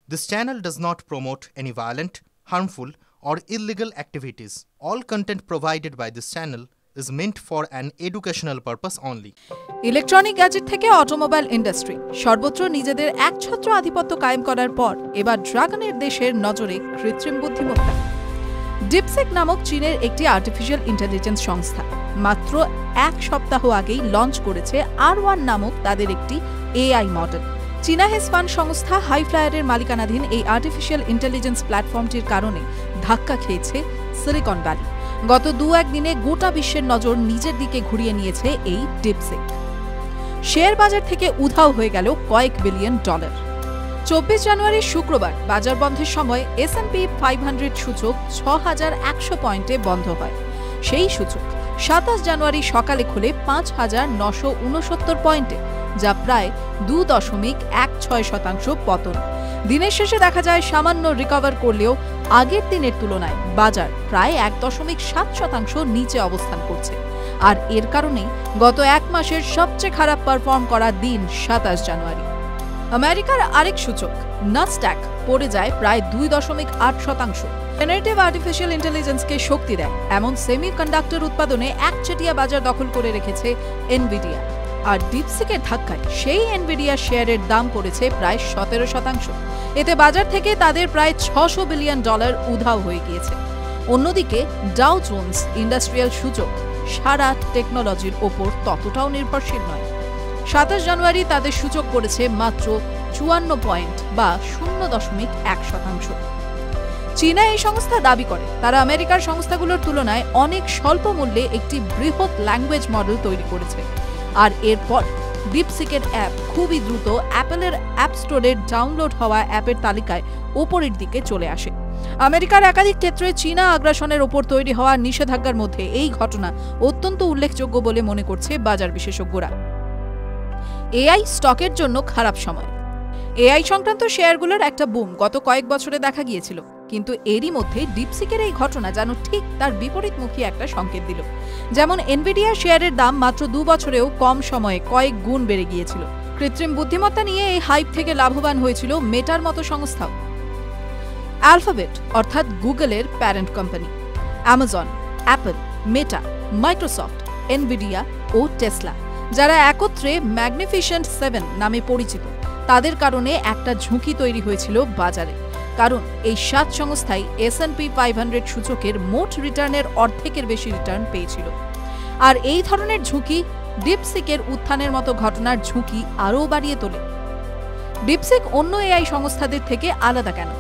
This channel does not promote any violent, harmful, or illegal activities. All content provided by this channel is meant for an educational purpose only. Electronic gadget থেকে automobile industry সর্বত্র নিজেদের একছত্র আধিপত্য কায়েম করার পর এবার ড্রাগনের দেশের নজরে কৃত্রিম বুদ্ধিমত্তা। ডিপসিক নামক চীনের একটি আর্টিফিশিয়াল ইন্টেলিজেন্স সংস্থা মাত্র এক সপ্তাহ আগেই লঞ্চ করেছে R1 নামক তাদের একটি AI মডেল। চীনা হেজ ফান্ড সংস্থা হাইফ্লায়ারের মালিকানাধীন এই আর্টিফিশিয়াল ইন্টেলিজেন্স প্ল্যাটফর্মটির কারণে ধাক্কা খেয়েছে সিলিকন ভ্যালি। গত দু-এক দিনে গোটা বিশ্বের নজর নিজের দিকে ঘুরিয়ে নিয়েছে এই ডিপসিক। শেয়ার বাজার থেকে উধাও হয়ে গেল কয়েক বিলিয়ন ডলার। 24 জানুয়ারি শুক্রবার বাজার বন্ধের সময় S&P 500 সূচক 6100 পয়েন্টে বন্ধ হয়। সেই সূচক 27 জানুয়ারি সকালে খুলে 5969 পয়েন্টে, যা প্রায় 2.16% পতন। দিনের শেষে দেখা যায় সামান্য রিকভার করলেও আগের দিনের তুলনায় বাজার প্রায় 1.7% নিচে অবস্থান করছে। আর এর কারণেই গত এক মাসের সবচেয়ে খারাপ পারফর্ম করা দিন 27 জানুয়ারি। আমেরিকার আরেক সূচক নাসড্যাক পড়ে যায় প্রায় 2.8%। জেনারেটিভ আর্টিফিশিয়াল ইন্টেলিজেন্সকে শক্তি দেয় এমন সেমিকন্ডাক্টর উৎপাদনে একচেটিয়া বাজার দখল করে রেখেছে এনভিডিয়া। আর ডিপসিকের ধাক্কায় সেই এনভিডিয়া শেয়ারের দাম পড়েছে প্রায় 17%। এতে বাজার থেকে তাদের প্রায় $600 বিলিয়ন উধাও হয়ে গিয়েছে। অন্যদিকে ডাও জোন্স ইন্ডাস্ট্রিয়াল সূচক সারা টেকনোলজির ওপর ততটাও নির্ভরশীল নয়। 27 জানুয়ারি তাদের সূচক পড়েছে মাত্র 54 পয়েন্ট বা 0.1%। চীনা এই সংস্থা দাবি করে তারা আমেরিকার সংস্থাগুলোর তুলনায় অনেক স্বল্প মূল্যে একটি বৃহৎ ল্যাঙ্গুয়েজ মডেল তৈরি করেছে। আর এরপর ডিপসিকের অ্যাপ খুবই দ্রুত অ্যাপলের অ্যাপ স্টোরের ডাউনলোড হওয়া অ্যাপের তালিকায় ওপরের দিকে চলে আসে। আমেরিকার একাধিক ক্ষেত্রে চীনা আগ্রাসনের ওপর তৈরি হওয়া নিষেধাজ্ঞার মধ্যে এই ঘটনা অত্যন্ত উল্লেখযোগ্য বলে মনে করছে বাজার বিশেষজ্ঞরা। এআই স্টকের জন্য খারাপ সময়। এআই সংক্রান্ত শেয়ারগুলোর একটা বুম গত কয়েক বছরে দেখা গিয়েছিল, কিন্তু এরই মধ্যে ডিপসিকের এই ঘটনা যেন ঠিক তার বিপরীতমুখী একটা সংকেত দিল। যেমন এনভিডিয়া শেয়ারের দাম মাত্র 2 বছরেও কম সময়ে কয়েক গুণ বেড়ে গিয়েছিল। কৃত্রিম বুদ্ধিমত্তা নিয়ে এই হাইপ থেকে লাভবান হয়েছিল মেটার মতো সংস্থাও। অ্যালফাবেট অর্থাৎ গুগলের প্যারেন্ট কোম্পানি, অ্যামাজন, অ্যাপল, মেটা, মাইক্রোসফট, এনভিডিয়া ও টেসলা, যারা একত্রে ম্যাগনিফিসেন্ট 7 নামে পরিচিত, তাদের কারণে একটা ঝুঁকি তৈরি হয়েছিল বাজারে। কারণ এই 7 সংস্থাই S&P 500 সূচকের মোট রিটার্নের অর্ধেকের বেশি রিটার্ন পেয়েছিল। আর এই ধরনের ঝুঁকি ডিপসিকের উত্থানের মতো ঘটনার ঝুঁকি আরও বাড়িয়ে তোলে। ডিপসিক অন্য এআই সংস্থাদের থেকে আলাদা কেন?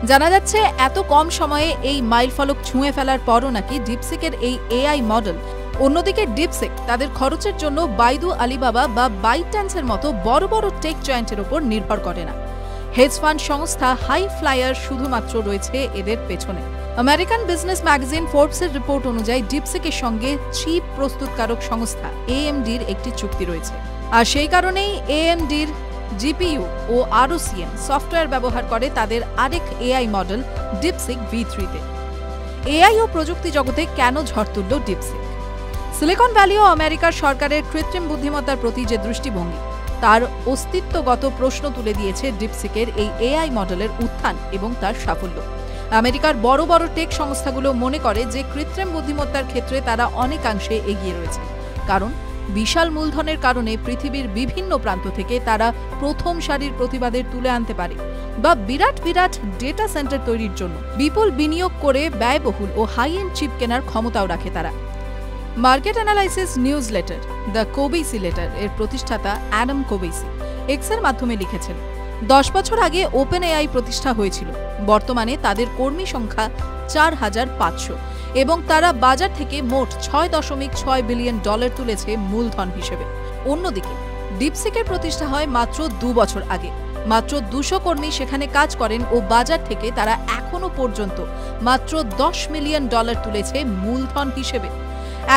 জানা যাচ্ছে এত কম সময়ে এই মাইলফলক ছুঁয়ে ফেলার পরও নাকি ডিপসিকের এই এআই মডেল। অন্যদিকে ডিপসিক তাদের খরচের জন্য বাইদু, আলিবাবা বা বাইটড্যান্সের মতো বড় বড় টেক জয়েন্টের উপর নির্ভর করে না। হেজ ফান্ড সংস্থা হাইফ্লায়ার শুধুমাত্র রয়েছে এদের পেছনে। আমেরিকান বিজনেস ম্যাগাজিন ফোর্বসের রিপোর্ট অনুযায়ী ডিপসিকের সঙ্গে চিপ প্রস্তুতকারক সংস্থা AMDর একটি চুক্তি রয়েছে। আর সেই কারণেই AMDর GPU ও ROCm সফটওয়্যার ব্যবহার করে তাদের আরেক এআই মডেল ডিপসিক V3-তে। এআই ও প্রযুক্তি জগতে কেন ঝড় তুলল ডিপসিক? সিলিকন ভ্যালি ও আমেরিকার সরকারের কৃত্রিম বুদ্ধিমত্তার প্রতি যে দৃষ্টিভঙ্গি, তার অস্তিত্বগত প্রশ্ন তুলে দিয়েছে ডিপসিকের এই এআই মডেলের উত্থান এবং তার সাফল্য। আমেরিকার বড় বড় টেক সংস্থাগুলো মনে করে যে কৃত্রিম বুদ্ধিমত্তার ক্ষেত্রে তারা অনেকাংশে এগিয়ে রয়েছে, কারণ বিশাল মূলধনের কারণে পৃথিবীর বিভিন্ন প্রান্ত থেকে তারা প্রথম সারির প্রতিবাদের তুলে আনতে পারে, বা বিরাট বিরাট ডেটা সেন্টার তৈরির জন্য বিপুল বিনিয়োগ করে ব্যয়বহুল ও হাই এন্ড চিপ কেনার ক্ষমতাও রাখে তারা। Market analysis newsletter the Kobeissi letter এর প্রতিষ্ঠাতা অ্যাডাম কোবেসি এক্সের মাধ্যমে লিখেছেন, 10 বছর আগে ওপেন এআই প্রতিষ্ঠা হয়েছিল। বর্তমানে তাদের কর্মী সংখ্যা 4500 এবং তারা বাজার থেকে মোট $6.6 বিলিয়ন তুলেছে মূলধন হিসেবে। অন্যদিকে ডিপসিকের প্রতিষ্ঠা হয় মাত্র 2 বছর আগে। মাত্র 200 কর্মী সেখানে কাজ করেন ও বাজার থেকে তারা এখনো পর্যন্ত মাত্র $10 মিলিয়ন তুলেছে মূলধন হিসেবে।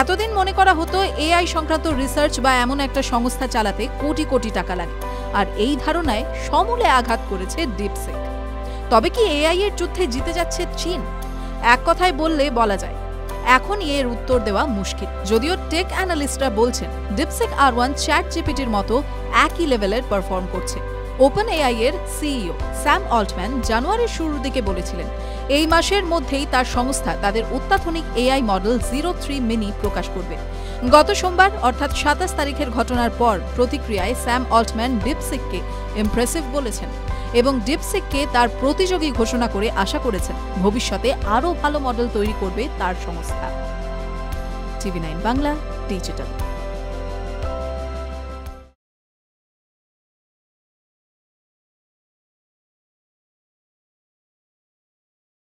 এতদিন মনে করা হতো এআই সংক্রান্ত রিসার্চ বা এমন একটা সংস্থা চালাতে কোটি কোটি টাকা লাগে, আর এই ধারণায় সমূলে আঘাত করেছে ডিপসিক। তবে কি এআই এর যুদ্ধে জিতে যাচ্ছে চীন? এক কথায় বললে বলা যায়, এখনই এর উত্তর দেওয়া মুশকিল। যদিও টেক অ্যানালিস্টরা বলছেন ডিপসিক R1 চ্যাট জিপিটির মতো একই লেভেলের পারফর্ম করছে। OpenAI এর সিইও স্যাম অল্টম্যান জানুয়ারির শুরুর দিকে বলেছিলেন এই মাসের মধ্যেই তার সংস্থা তাদের অত্যাধুনিক AI মডেল 03 মিনি প্রকাশ করবে। গত সোমবার অর্থাৎ 27 তারিখের ঘটনার পর প্রতিক্রিয়ায় স্যাম অল্টম্যান ডিপসিককে ইমপ্রেসিভ বলেছেন এবং ডিপসিককে তার প্রতিযোগী ঘোষণা করে আশা করেছেন ভবিষ্যতে আরও ভালো মডেল তৈরি করবে তার সংস্থা। TV9 Bangla digital.